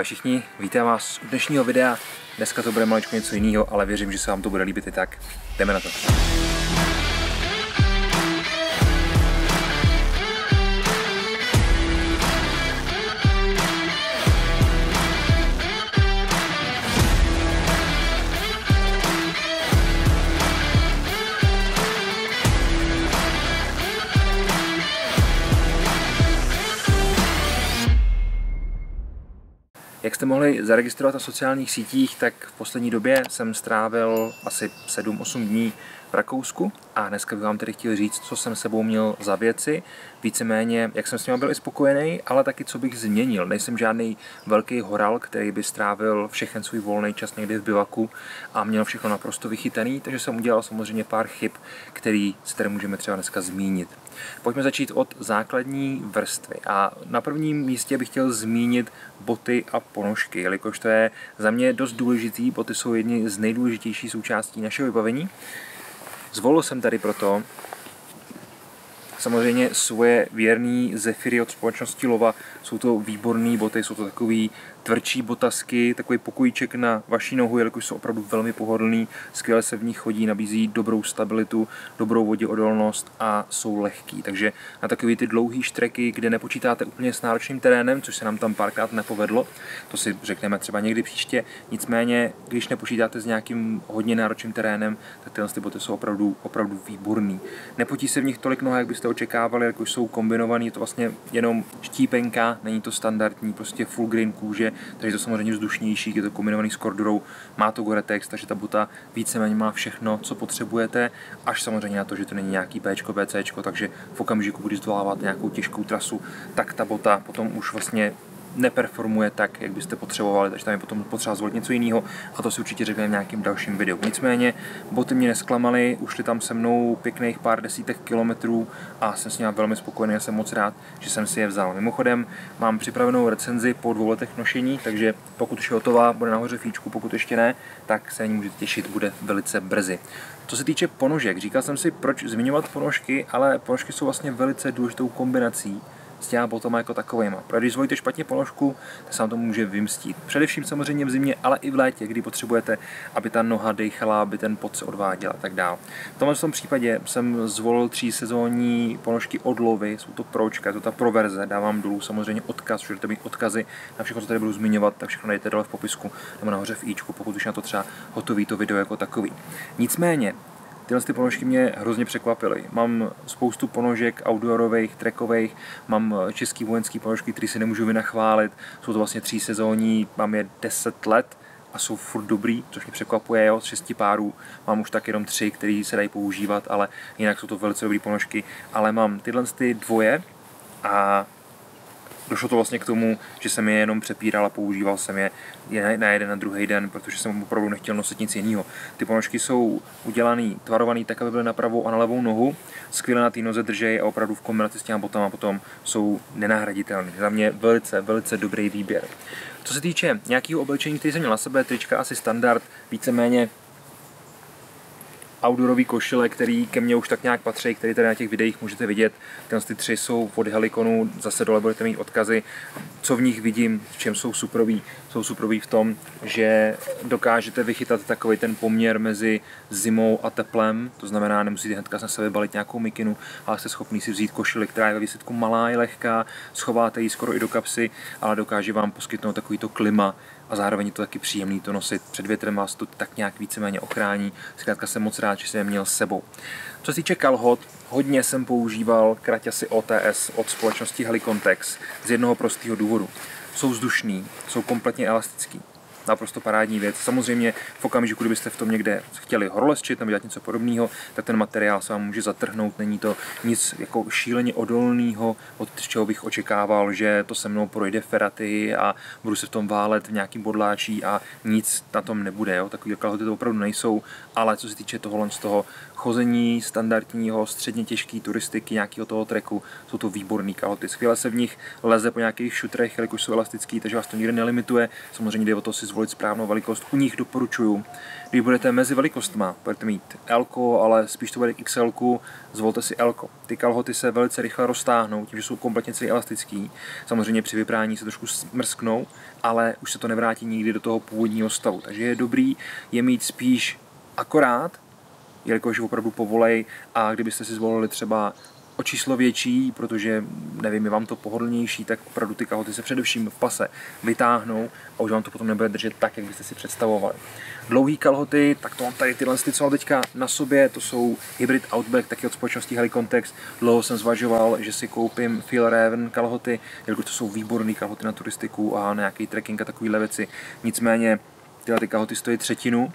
Ahoj všichni, vítám vás u dnešního videa. Dneska to bude maličko něco jiného, ale věřím, že se vám to bude líbit i tak. Jdeme na to. Jak jste mohli zaregistrovat na sociálních sítích, tak v poslední době jsem strávil asi 7-8 dní v Rakousku a dneska bych vám tedy chtěl říct, co jsem sebou měl za věci, víceméně, jak jsem s nimi byl i spokojený, ale taky co bych změnil. Nejsem žádný velký horal, který by strávil všechen svůj volný čas někdy v bivaku a měl všechno naprosto vychytaný, takže jsem udělal samozřejmě pár chyb, který si tady můžeme třeba dneska zmínit. Pojďme začít od základní vrstvy a na prvním místě bych chtěl zmínit boty a ponožky, jelikož to je za mě dost důležitý. Boty jsou jedny z nejdůležitějších součástí našeho vybavení. Zvolil jsem tady proto samozřejmě svoje věrný Zefiry od společnosti Lova. Jsou to výborné boty, jsou to takový tvrdší botasky, takový pokojíček na vaší nohu, jelikož jsou opravdu velmi pohodlný, skvěle se v nich chodí, nabízí dobrou stabilitu, dobrou voděodolnost a jsou lehký. Takže na takový ty dlouhý štreky, kde nepočítáte úplně s náročným terénem, což se nám tam párkrát nepovedlo, to si řekneme třeba někdy příště. Nicméně, když nepočítáte s nějakým hodně náročným terénem, tak tyhle boty jsou opravdu výborný. Nepotí se v nich tolik noha, jak byste očekávali, jakož jsou kombinovaný, je to vlastně jenom štípenka, není to standardní, prostě full grain kůže, takže je to samozřejmě vzdušnější, je to kombinovaný s kordurou, má to Gore-Tex, takže ta bota víceméně má všechno, co potřebujete, až samozřejmě na to, že to není nějaký Bčko, BCčko, takže v okamžiku, kdy zdoláváte nějakou těžkou trasu, tak ta bota potom už vlastně neperformuje tak, jak byste potřebovali, takže tam je potom potřeba zvolit něco jiného a to si určitě řekneme v nějakém dalším videu. Nicméně boty mě nesklamaly, ušly tam se mnou pěkných pár desítek kilometrů a jsem s nimi velmi spokojený a jsem moc rád, že jsem si je vzal. Mimochodem mám připravenou recenzi po 2 letech nošení, takže pokud už je hotová, bude nahoře fíčku, pokud ještě ne, tak se na ní můžete těšit, bude velice brzy. Co se týče ponožek, říkal jsem si, proč zmiňovat ponožky, ale ponožky jsou vlastně velice důležitou kombinací s těma botama jako takovejma. Protože když zvolíte špatně ponožku, tak se vám to může vymstít. Především samozřejmě v zimě, ale i v létě, kdy potřebujete, aby ta noha dejchala, aby ten pot se odváděl a tak dále. V tomhle případě jsem zvolil 3sezónní ponožky od Lovy, jsou to pročka, je to ta Pro verze, dávám dolů samozřejmě odkaz, můžete mít odkazy na všechno, co tady budu zmiňovat, tak všechno najdete dole v popisku nebo nahoře v ičku, pokud už na to třeba hotový to video jako takový. Nicméně, tyhle ponožky mě hrozně překvapily. Mám spoustu ponožek outdoorových, trackových, mám český vojenský ponožky, které si nemůžu vynachválit. Jsou to vlastně 3sezónní, mám je 10 let a jsou furt dobrý, což mě překvapuje, jo, z 6 párů. Mám už tak jenom 3, které se dají používat, ale jinak jsou to velice dobré ponožky. Ale mám tyhle dvoje a došlo to vlastně k tomu, že jsem je jenom přepíral a používal jsem je na jeden na druhý den, protože jsem opravdu nechtěl nosit nic jiného. Ty ponožky jsou udělaný, tvarovaný tak, aby byly na pravou a na levou nohu, skvěle na té noze držej a opravdu v kombinaci s těma botama potom jsou nenahraditelné. Za mě velice dobrý výběr. Co se týče nějakého oblečení, který jsem měl na sebe, trička asi standard, víceméně outdoorový košile, který ke mně už tak nějak patří, který tady na těch videích můžete vidět. Ty 3 jsou od Helikonu, zase dole budete mít odkazy. Co v nich vidím, v čem jsou suprový? Jsou suprový v tom, že dokážete vychytat takový ten poměr mezi zimou a teplem, to znamená, nemusíte hnedka na sebe balit nějakou mikinu, ale jste schopný si vzít košili, která je ve výsledku malá, je lehká, schováte ji skoro i do kapsy, ale dokáže vám poskytnout takovýto klima a zároveň je to taky příjemný to nosit. Před větrem vás to tak nějak víceméně ochrání. Zkrátka jsem moc rád, že jsem je měl s sebou. Co se týče kalhot, hodně jsem používal kraťasy OTS od společnosti Helicontex z jednoho prostého důvodu. Jsou vzdušný, jsou kompletně elastický. Naprosto parádní věc. Samozřejmě v okamžiku, kdybyste v tom někde chtěli horolezčit nebo dělat něco podobného, tak ten materiál se vám může zatrhnout. Není to nic jako šíleně odolného, od čeho bych očekával, že to se mnou projde feraty a budu se v tom válet v nějakým bodláčí a nic na tom nebude. Jo? Takové kalhoty to opravdu nejsou, ale co se týče tohohle z toho chození standardního, středně těžké turistiky, nějakého toho treku, jsou to výborné kalhoty. Skvěle se v nich leze po nějakých šutrech, jelikož jsou elastický, takže vás to nikdy nelimituje. Samozřejmě jde o to si zvolit správnou velikost. U nich doporučuju, když budete mezi velikostma, budete mít L, ale spíš to bude XL, zvolte si L. Ty kalhoty se velice rychle roztáhnou, tím, že jsou kompletně celý elastický. Samozřejmě při vyprání se trošku smrsknou, ale už se to nevrátí nikdy do toho původního stavu. Takže je dobrý je mít spíš akorát, jelikož opravdu povolej, a kdybyste si zvolili třeba o číslo větší, protože nevím, je vám to pohodlnější, tak opravdu ty kalhoty se především v pase vytáhnou a už vám to potom nebude držet tak, jak byste si představovali. Dlouhý kalhoty, tak to mám tady tyhle, co mám teďka na sobě, to jsou Hybrid Outback, taky od společnosti Helicontext. Dlouho jsem zvažoval, že si koupím Fjällräven kalhoty, jelikož to jsou výborné kalhoty na turistiku a na nějaký trekking a takovýhle věci. Nicméně tyhle ty kalhoty stojí třetinu.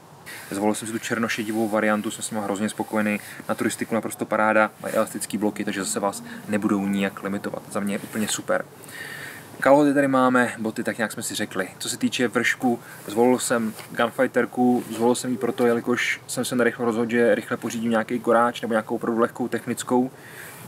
Zvolil jsem si tu černošedivou variantu, jsem s nimi hrozně spokojený, na turistiku naprosto paráda, mají elastický bloky, takže zase vás nebudou nijak limitovat. Za mě je úplně super. Kalhoty tady máme, boty, tak nějak jsme si řekli. Co se týče vršku, zvolil jsem gunfighterku, zvolil jsem ji proto, jelikož jsem se narychlo rozhodl, že rychle pořídím nějaký koráč nebo nějakou opravdu lehkou technickou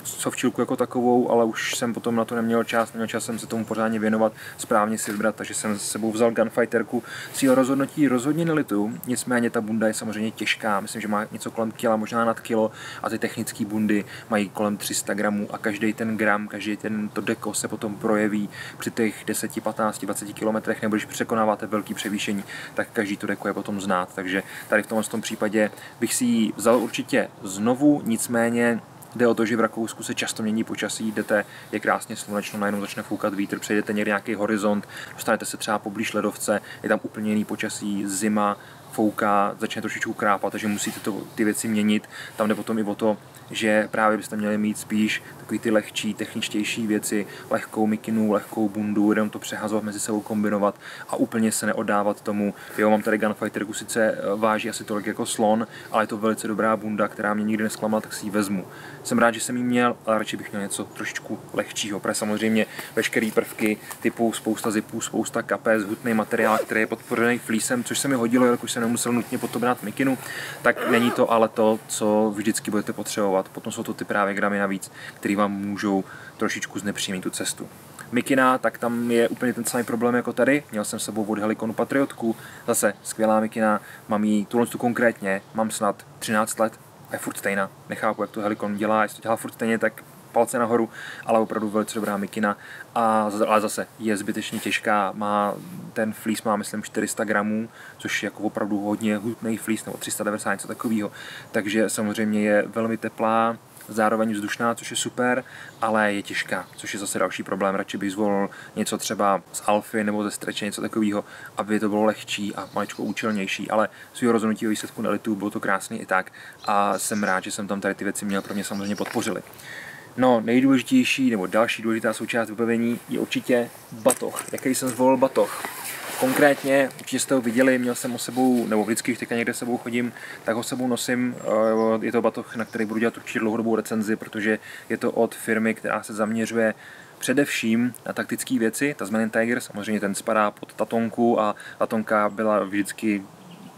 sovčilku jako takovou, ale už jsem potom na to neměl čas jsem se tomu pořádně věnovat, správně si vybrat, takže jsem s sebou vzal gunfighterku. Cíl rozhodnutí rozhodně nelituju, nicméně ta bunda je samozřejmě těžká, myslím, že má něco kolem kila, možná nad kilo, a ty technické bundy mají kolem 300 gramů a každý ten gram, každý to deko se potom projeví při těch 10, 15, 20 kilometrech, nebo když překonáváte velký převýšení, tak každý to deko je potom znát, takže tady v tom případě bych si ji vzal určitě znovu, nicméně jde o to, že v Rakousku se často mění počasí, jdete, je krásně slunečno, najednou začne foukat vítr, přejdete někde nějaký horizont, dostanete se třeba poblíž ledovce, je tam úplně jiný počasí, zima, fouká, začne trošičku krápat, takže musíte ty věci měnit. Tam jde potom i o to, že právě byste měli mít spíš takový ty lehčí, techničtější věci, lehkou mikinu, lehkou bundu, jenom to přehazovat mezi sebou, kombinovat a úplně se neoddávat tomu. Jo, mám tady gunfighterku, sice váží asi tolik jako slon, ale je to velice dobrá bunda, která mě nikdy nesklamala, tak si ji vezmu. Jsem rád, že jsem ji měl, ale radši bych měl něco trošičku lehčího, protože samozřejmě veškeré prvky typu spousta zipů, spousta kapes, hutný materiál, který je podpořený flísem, což se mi hodilo, jelikož jsem nemusel nutně pod to brát mikinu, tak není to ale to, co vždycky budete potřebovat. Potom jsou to ty právě gramy navíc, které vám můžou trošičku znepříjemnit tu cestu. Mikina, tak tam je úplně ten samý problém jako tady. Měl jsem s sebou od Heliconu Patriotku, zase skvělá mikina, mám ji tu konkrétně, mám snad 13 let a je furt stejná. Nechápu, jak to Helicon dělá, jestli to dělá furt stejně, tak palce nahoru, ale opravdu velice dobrá mikina, ale zase je zbytečně těžká, ten flís má myslím 400 gramů, což je jako opravdu hodně hutný flís, nebo 390, něco takového, takže samozřejmě je velmi teplá, zároveň vzdušná, což je super, ale je těžká, což je zase další problém. Radši bych zvolil něco třeba z Alfy nebo ze Stretche, něco takového, aby to bylo lehčí a maličko účelnější, ale svýho rozhodnutí o výsledku nelitu, bylo to krásný i tak a jsem rád, že jsem tam tady ty věci měl, pro mě samozřejmě podpořili. No, nejdůležitější nebo další důležitá součást vybavení je určitě batoh. Jaký jsem zvolil batoh? Konkrétně, určitě jste ho viděli, měl jsem o sebou, nebo vždycky, když teďka někde sebou chodím, tak ho sebou nosím. Je to batoh, na který budu dělat určitě dlouhodobou recenzi, protože je to od firmy, která se zaměřuje především na taktické věci. Tasmanian Tiger, samozřejmě ten spadá pod Tatonku a Tatonka byla vždycky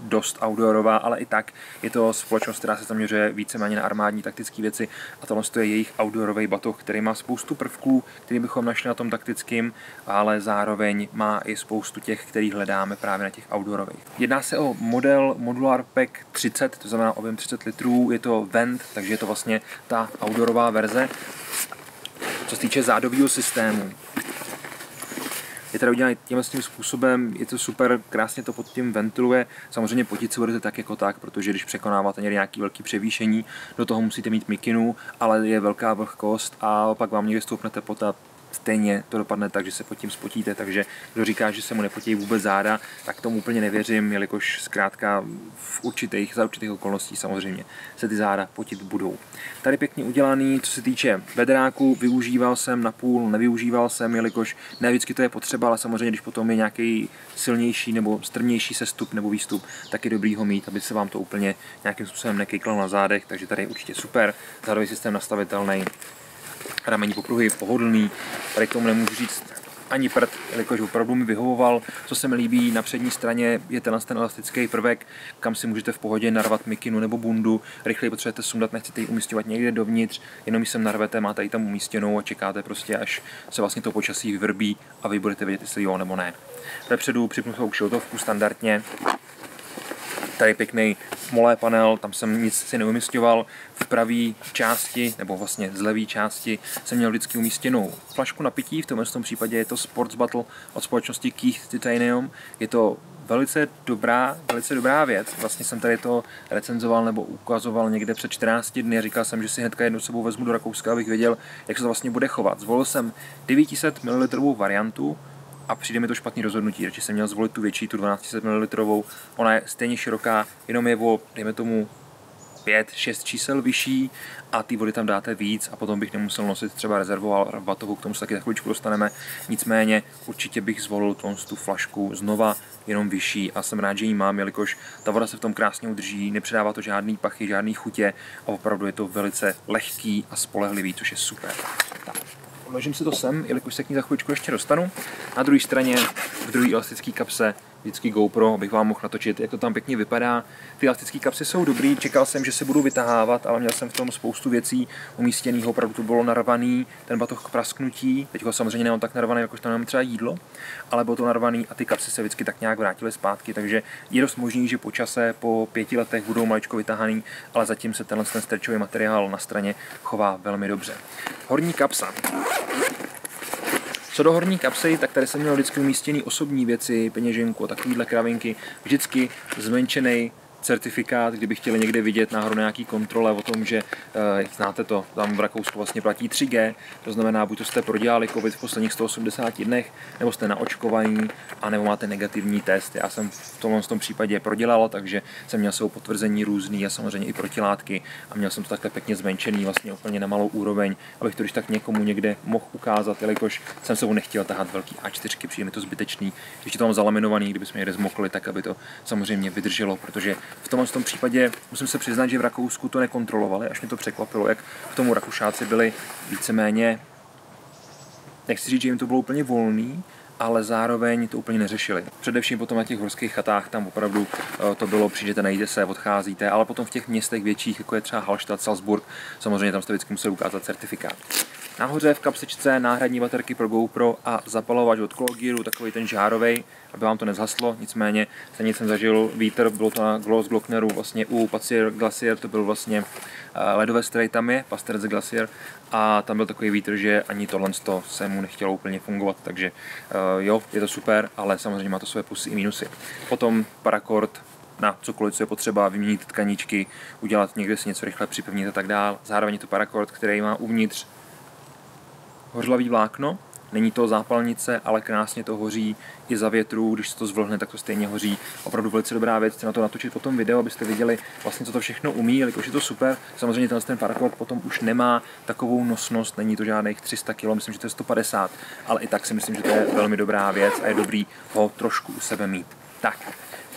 dost outdoorová, ale i tak je to společnost, která se zaměřuje víceméně na armádní taktické věci a tohle je jejich outdoorový batoh, který má spoustu prvků, který bychom našli na tom taktickém, ale zároveň má i spoustu těch, který hledáme právě na těch outdoorových. Jedná se o model Modular Pack 30, to znamená objem 30 litrů, je to vent, takže je to vlastně ta outdoorová verze. Co se týče zádového systému, je tady udělaný tímhle způsobem, je to super, krásně to pod tím ventiluje. Samozřejmě potit se budete tak jako tak, protože když překonáváte nějaký velký převýšení, do toho musíte mít mikinu, ale je velká vlhkost a pak vám někde stoupnete potat. Stejně to dopadne tak, že se pod tím spotíte, takže kdo říká, že se mu nepotí vůbec záda, tak tomu úplně nevěřím, jelikož zkrátka za určitých okolností samozřejmě se ty záda potit budou. Tady pěkně udělaný, co se týče bedráku, využíval jsem napůl, nevyužíval jsem, jelikož ne vždycky to je potřeba, ale samozřejmě, když potom je nějaký silnější nebo strmější sestup nebo výstup, tak je dobrý ho mít, aby se vám to úplně nějakým způsobem nekejklalo na zádech, takže tady je určitě super, zádový systém nastavitelný. Ramení popruhy pohodlný, tady k tomu nemůžu říct ani prd, jelikož opravdu mi vyhovoval. Co se mi líbí, na přední straně je ten elastický prvek, kam si můžete v pohodě narvat mikinu nebo bundu. Rychleji potřebujete sundat, nechcete ji umístěvat někde dovnitř, jenom ji sem narvete, máte ji tam umístěnou a čekáte prostě, až se vlastně to počasí vyvrbí a vy budete vědět, jestli jo nebo ne. Vepředu připnutou kšiltovku standardně. Tady pěkný molé panel, tam jsem nic si neumístěval. V pravé části, nebo vlastně z levé části, jsem měl vždycky umístěnou flašku na pití, v tomhle případě je to Sports Bottle od společnosti Keith Titanium. Je to velice dobrá věc. Vlastně jsem tady to recenzoval nebo ukazoval někde před 14 dny a říkal jsem, že si hnedka jednou sebou vezmu do Rakouska, abych věděl, jak se to vlastně bude chovat. Zvolil jsem 900 ml variantu, a přijde mi to špatný rozhodnutí, radši jsem měl zvolit tu větší, tu 1200 ml, ona je stejně široká, jenom je o, dejme tomu, 5-6 čísel vyšší a ty vody tam dáte víc a potom bych nemusel nosit třeba rezervoval batohu, k tomu se taky za chvíličku dostaneme. Nicméně určitě bych zvolil tu flašku znova jenom vyšší a jsem rád, že ji mám, jelikož ta voda se v tom krásně udrží, nepředává to žádný pachy, žádný chutě a opravdu je to velice lehký a spolehlivý, což je super. Tak. Odložím si to sem, jelikož se k ní za chvíličku ještě dostanu. Na druhé straně, v druhé elastické kapse, vždycky GoPro, abych vám mohl natočit, jak to tam pěkně vypadá. Ty elastické kapsy jsou dobrý, čekal jsem, že se budou vytahávat, ale měl jsem v tom spoustu věcí umístěných, opravdu to bylo narvaný, ten batoh k prasknutí, teď ho samozřejmě nemám tak narvaný, jakož tam mám třeba jídlo, ale bylo to narvaný a ty kapsy se vždycky tak nějak vrátily zpátky, takže je dost možný, že po čase, po 5 letech budou maličko vytahaný, ale zatím se ten stretchový materiál na straně chová velmi dobře. Horní kapsa. Co do horní kapsy, tak tady jsem měl vždycky umístěný osobní věci, peněženku a takovýhle kravinky, vždycky zmenšený certifikát, kdyby chtěli někde vidět náhodou nějaký kontrole o tom, že znáte to, tam v Rakousku vlastně platí 3G, to znamená, buď to jste prodělali COVID v posledních 180 dnech, nebo jste naočkovaní, anebo máte negativní test. Já jsem v tom případě prodělal, takže jsem měl svou potvrzení různý a samozřejmě i protilátky a měl jsem to takhle pěkně zmenšený, vlastně úplně na malou úroveň, abych to když tak někomu někde mohl ukázat, jelikož jsem sebou nechtěl tahat velký A4, přijde mi to zbytečný, když je to mám zalaminovaný, kdyby jsme někde zmokli, tak aby to samozřejmě vydrželo, protože v tom případě musím se přiznat, že v Rakousku to nekontrolovali, až mě to překvapilo, jak k tomu Rakušáci byli víceméně, nechci říct, že jim to bylo úplně volný, ale zároveň to úplně neřešili. Především potom na těch horských chatách, tam opravdu to bylo, přijdete, najíte se, odcházíte, ale potom v těch městech větších, jako je třeba Hallstatt, Salzburg, samozřejmě tam jste vždycky museli ukázat certifikát. Nahoře v kapsičce náhradní baterky pro GoPro a zapalovač od Klogiru, takový ten žárovej, aby vám to nezhaslo, nicméně stejně jsem zažil vítr, bylo to na Glockneru, vlastně u Passier Glacier, to byl vlastně ledové strej tam je, Pasterze Glacier, a tam byl takový vítr, že ani tohle se mu nechtělo úplně fungovat, takže jo, je to super, ale samozřejmě má to své plusy i minusy. Potom paracord na cokoliv, co je potřeba, vyměnit tkaníčky, udělat někde si něco rychle připevnit a tak dál. Zároveň je to paracord, který má uvnitř hořlavý vlákno, není to zápalnice, ale krásně to hoří i za větru, když se to zvlhne, tak to stejně hoří. Opravdu velice dobrá věc, chci na to natočit potom video, abyste viděli vlastně, co to všechno umí, jelikož je to super. Samozřejmě ten paracord potom už nemá takovou nosnost, není to žádných 300 kg, myslím, že to je 150, ale i tak si myslím, že to je velmi dobrá věc a je dobrý ho trošku u sebe mít. Tak,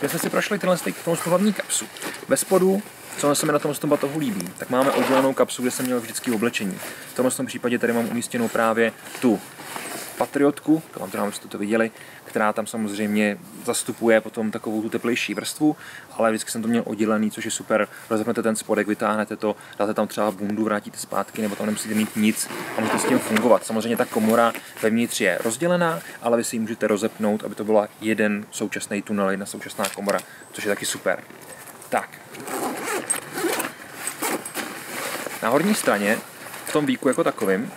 když jsme si prošli tenhle hlavní kapsu. Ve spodu, co se mi na tom batohu líbí, tak máme oddělenou kapsu, kde jsem měl vždycky oblečení. V tomhle případě tady mám umístěnou právě tu patriotku, abyste to viděli, která tam samozřejmě zastupuje potom takovou tu teplejší vrstvu, ale vždycky jsem to měl oddělený, což je super. Rozepnete ten spodek, vytáhnete to, dáte tam třeba bundu, vrátíte zpátky, nebo tam nemusíte mít nic a můžete s tím fungovat. Samozřejmě ta komora vevnitř je rozdělená, ale vy si ji můžete rozepnout, aby to byla jeden současný tunel, jedna současná komora, což je taky super. Tak. Na horní straně, v tom víku jako takovým,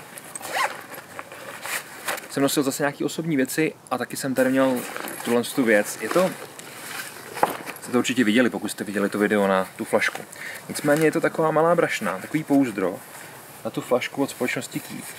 jsem nosil zase nějaké osobní věci a taky jsem tady měl tu věc. Jste to určitě viděli, pokud jste viděli to video na tu flašku. Nicméně je to taková malá brašna, takový pouzdro na tu flašku od společnosti Keith.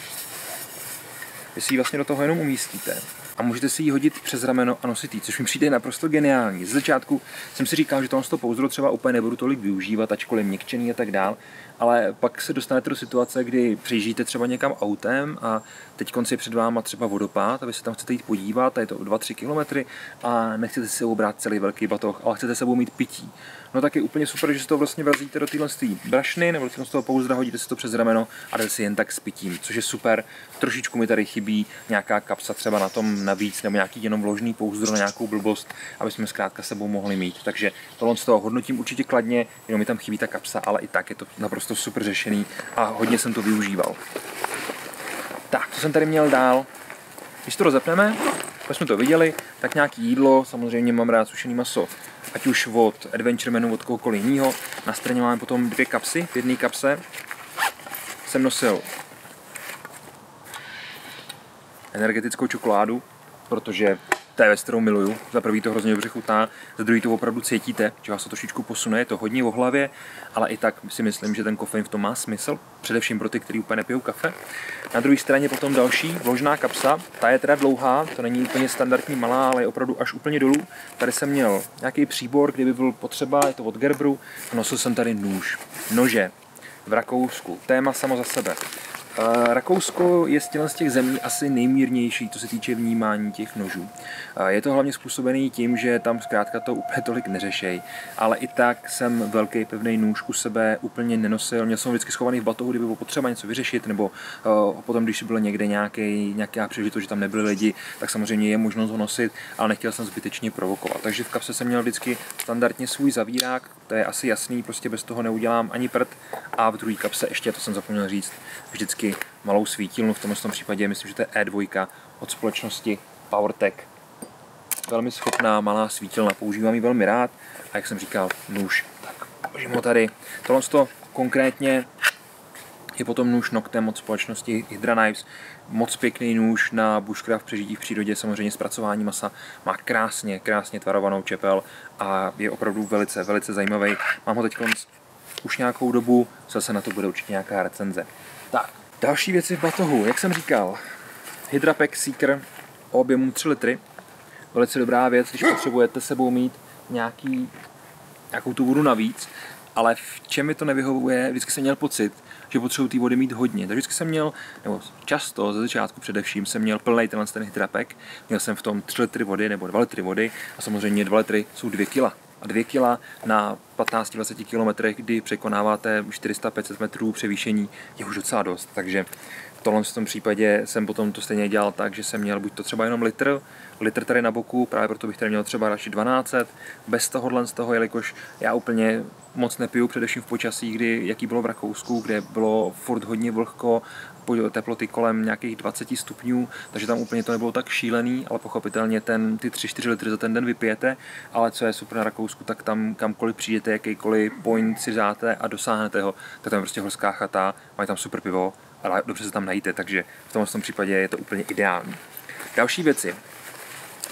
Vy si ji vlastně do toho jenom umístíte a můžete si ji hodit přes rameno a nosit ji, což mi přijde naprosto geniální. Z začátku jsem si říkal, že tohle pouzdro třeba úplně nebudu tolik využívat, ačkoliv měkčený a tak dál, ale pak se dostanete do situace, kdy přijíždíte třeba někam autem a teď je před váma třeba vodopád a vy se tam chcete jít podívat a je to 2-3 kilometry a nechcete si sebou brát celý velký batoh, ale chcete sebou mít pití. No tak je úplně super, že si to vlastně vrazíte do téhle brašny nebo do toho pouzdra, hodíte si to přes rameno a jdete si jen tak s pitím, což je super. Trošičku mi tady chybí nějaká kapsa třeba na tom navíc nebo nějaký jenom vložný pouzdro na nějakou blbost, aby jsme zkrátka sebou mohli mít. Takže tohle z toho hodnotím určitě kladně, jenom mi tam chybí ta kapsa, ale i tak je to naprosto super řešený a hodně jsem to využíval. Tak, co jsem tady měl dál? Když to rozepneme, když jsme to viděli, tak nějaký jídlo, samozřejmě mám rád sušený maso, ať už od Adventuremanu, od kohokoliv jiného. Na straně máme potom 2 kapsy, v jedné kapse jsem nosil energetickou čokoládu, protože to je věc, kterou miluju. Za prvý to hrozně dobře chutná, za druhý to opravdu cítíte, že vás to trošičku posune, je to hodně o hlavě, ale i tak si myslím, že ten kofein v tom má smysl, především pro ty, kteří úplně nepijou kafe. Na druhé straně potom další vložná kapsa, ta je teda dlouhá, to není úplně standardní malá, ale je opravdu až úplně dolů. Tady jsem měl nějaký příbor, kdyby byl potřeba, je to od Gerberu, nosil jsem tady nože v Rakousku, téma samo za sebe. Rakousko je z těch zemí asi nejmírnější, co se týče vnímání těch nožů. Je to hlavně způsobený tím, že tam zkrátka to úplně tolik neřešej, ale i tak jsem velký pevný nůž u sebe úplně nenosil. Měl jsem vždycky schovaný v batohu, kdyby bylo potřeba něco vyřešit, nebo potom, když bylo někde nějaká příležitost, že tam nebyli lidi, tak samozřejmě je možnost ho nosit, ale nechtěl jsem zbytečně provokovat. Takže v kapse jsem měl vždycky standardně svůj zavírák, to je asi jasný, prostě bez toho neudělám ani prd. A v druhé kapse ještě, to jsem zapomněl říct, vždycky malou svítilnu, v tomhle případě myslím, že to je E2 od společnosti PowerTech. Velmi schopná malá svítilna, používám ji velmi rád a jak jsem říkal, nůž. Tak položím ho tady. Tohle konkrétně je potom nůž Noctem od společnosti Hydra Knives. Moc pěkný nůž na bushcraft, přežití v přírodě, samozřejmě zpracování masa. Má krásně tvarovanou čepel a je opravdu velice zajímavý. Mám ho teď už nějakou dobu, zase na to bude určitě nějaká recenze. Tak, další věci v batohu, jak jsem říkal, Hydra Pack Seeker o objemu 3 litry. Velice dobrá věc, když potřebujete sebou mít nějakou tu vodu navíc, ale v čem mi to nevyhovuje, vždycky jsem měl pocit, že potřebuji té vody mít hodně. Takže vždycky jsem měl, nebo často, ze začátku především, jsem měl plný ten Hydra Pack. Měl jsem v tom 3 litry vody nebo 2 litry vody a samozřejmě 2 litry jsou 2 kila. A 2 kila na 15-20 km, kdy překonáváte 400-500 metrů převýšení, je už docela dost. Takže v tom případě jsem potom to stejně dělal tak, že jsem měl buď to třeba jenom litr tady na boku, právě proto bych tady měl třeba radši 1200, bez tohohle z toho, jelikož já úplně moc nepiju, především v počasí, jaký bylo v Rakousku, kde bylo furt hodně vlhko, teploty kolem nějakých 20 stupňů, takže tam úplně to nebylo tak šílený, ale pochopitelně ty 3-4 litry za ten den vypijete, ale co je super na Rakousku, tak tam kamkoliv přijdete, jakýkoliv point si dáte a dosáhnete ho, tak tam je prostě horská chata, mají tam super pivo, ale dobře se tam najíte, takže v tomhle případě je to úplně ideální. Další věci.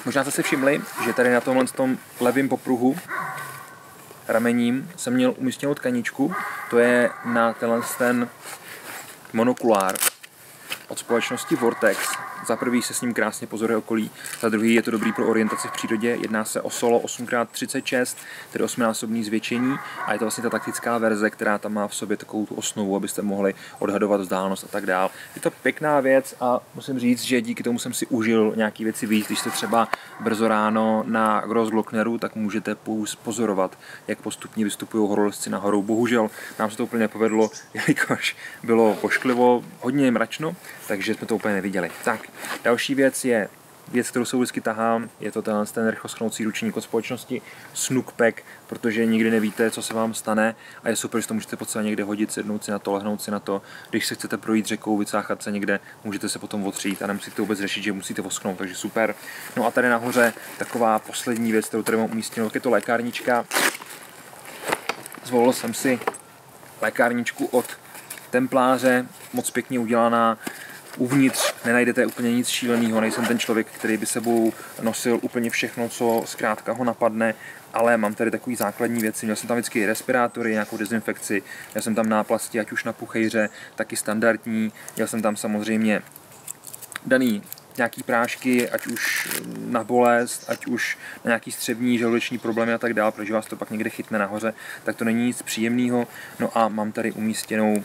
Možná jste si všimli, že tady na tomhle levém popruhu ramením jsem měl umístěnou tkaničku, to je na ten monokulár od společnosti Vortex. Za prvý se s ním krásně pozoruje okolí, za druhý je to dobrý pro orientaci v přírodě. Jedná se o Solo 8x36, tedy 8násobný zvětšení a je to vlastně ta taktická verze, která tam má v sobě takovou tu osnovu, abyste mohli odhadovat vzdálenost a tak dál. Je to pěkná věc a musím říct, že díky tomu jsem si užil nějaký věci víc. Když jste třeba brzo ráno na Grossglockneru, tak můžete pozorovat, jak postupně vystupují horolezci nahoru. Bohužel nám se to úplně nepovedlo, jelikož bylo pošklivo, hodně mračno, takže jsme to úplně neviděli. Tak, další věc je věc, kterou se vždycky tahám, je to ten rychloschnoucí ručník od společnosti Snook Pack, protože nikdy nevíte, co se vám stane a je super, že to můžete potřeba někde hodit, sednout si na to, lehnout si na to. Když se chcete projít řekou, vycáchat se někde, můžete se potom otřít a nemusíte vůbec řešit, že musíte vosknout, takže super. No a tady nahoře taková poslední věc, kterou tady mám umístěnou, je to lékárnička. Zvolil jsem si lékárničku od Templáře, moc pěkně udělaná. Uvnitř nenajdete úplně nic šíleného, nejsem ten člověk, který by sebou nosil úplně všechno, co zkrátka ho napadne, ale mám tady takový základní věci. Měl jsem tam vždycky respirátory, nějakou dezinfekci, měl jsem tam náplasti, ať už na puchejře, taky standardní, měl jsem tam samozřejmě daný nějaký prášky, ať už na bolest, ať už na nějaký střevní, žaludeční problémy a tak dále, protože vás to pak někde chytne nahoře, tak to není nic příjemného. No a mám tady umístěnou,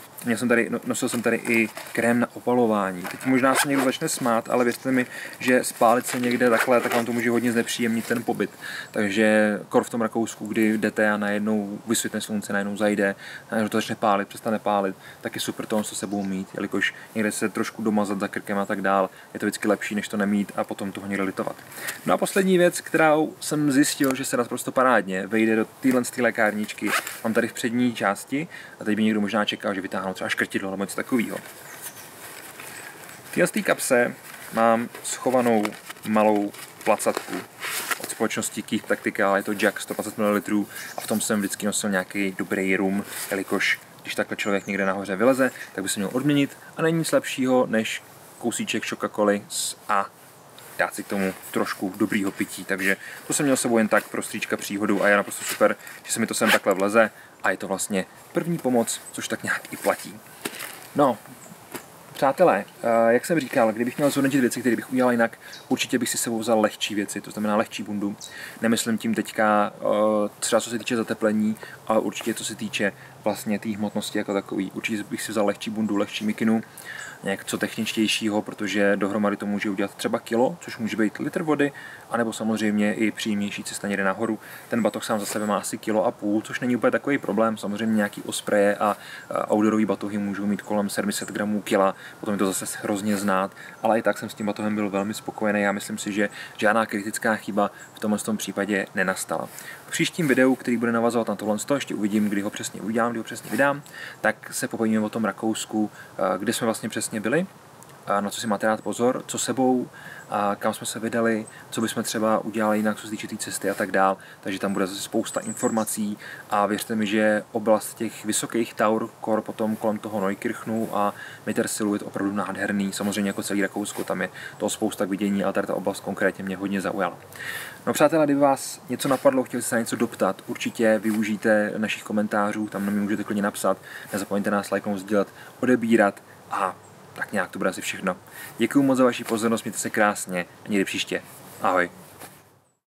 nosil jsem tady i krém na opalování. Teď možná se někdo začne smát, ale věřte mi, že spálit se někde takhle, tak vám to může hodně znepříjemnit ten pobyt. Takže kor v tom Rakousku, kdy jdete a najednou vysvětne slunce, najednou zajde, najednou to začne pálit, přestane pálit, tak je super to se sebou mít, jelikož někde se trošku domazat za krkem a tak dál, je to vždycky lepší, než to nemít a potom toho někde litovat. No a poslední věc, kterou jsem zjistil, že se naprosto parádně vejde do téhle lékárničky, mám tady v přední části a teď by někdo možná čekal, že vytáhnu třeba škrtidlo nebo něco takového. V této kapse mám schovanou malou placatku od společnosti Keep Tactical, je to Jack 120 ml a v tom jsem vždycky nosil nějaký dobrý rum, jelikož když takhle člověk někde nahoře vyleze, tak by se měl odměnit a není nic lepšího než kousíček Coca-Coly a dát si k tomu trošku dobrýho pití, takže to jsem měl sebou jen tak pro stříčka příhodu a je naprosto super, že se mi to sem takhle vleze a je to vlastně první pomoc, což tak nějak i platí. No, přátelé, jak jsem říkal, kdybych měl zhodnotit věci, které bych udělal jinak, určitě bych si sebou vzal lehčí věci, to znamená lehčí bundu. Nemyslím tím teďka třeba co se týče zateplení, ale určitě co se týče vlastně té hmotnosti jako takový. Určitě bych si vzal lehčí bundu, lehčí mikinu, něco techničtějšího, protože dohromady to může udělat třeba kilo, což může být litr vody, anebo samozřejmě i příjemnější cesta někde nahoru. Ten batoh sám za sebe má asi 1,5 kg, což není úplně takový problém. Samozřejmě nějaký ospreje a outdoorový batohy můžou mít kolem 700 gramů kila, potom je to zase hrozně znát, ale i tak jsem s tím batohem byl velmi spokojený. Já myslím si, že žádná kritická chyba v tomto případě nenastala. V příštím videu, který bude navazovat na tohle, ještě uvidím, kdy ho přesně udělám, kdy ho přesně vydám, tak se pobavíme o tom Rakousku, kde jsme vlastně přesně byli, na co si máte dát pozor, co sebou, kam jsme se vydali, co bychom třeba udělali jinak, co se týče té cesty a tak dál. Takže tam bude zase spousta informací a věřte mi, že oblast těch vysokých taur, kor potom kolem toho Neukirchnu a Mittersilu je to opravdu nádherný. Samozřejmě jako celý Rakousko, tam je toho spousta k vidění, ale tady ta oblast konkrétně mě hodně zaujala. No přátelé, kdyby vás něco napadlo, chtěli se na něco doptat, určitě využijte našich komentářů, tam na mě můžete klidně napsat, nezapomeňte nás lajknout, sdílet, odebírat a tak nějak to bude asi všechno. Děkuji moc za vaši pozornost, mějte se krásně a někdy příště. Ahoj.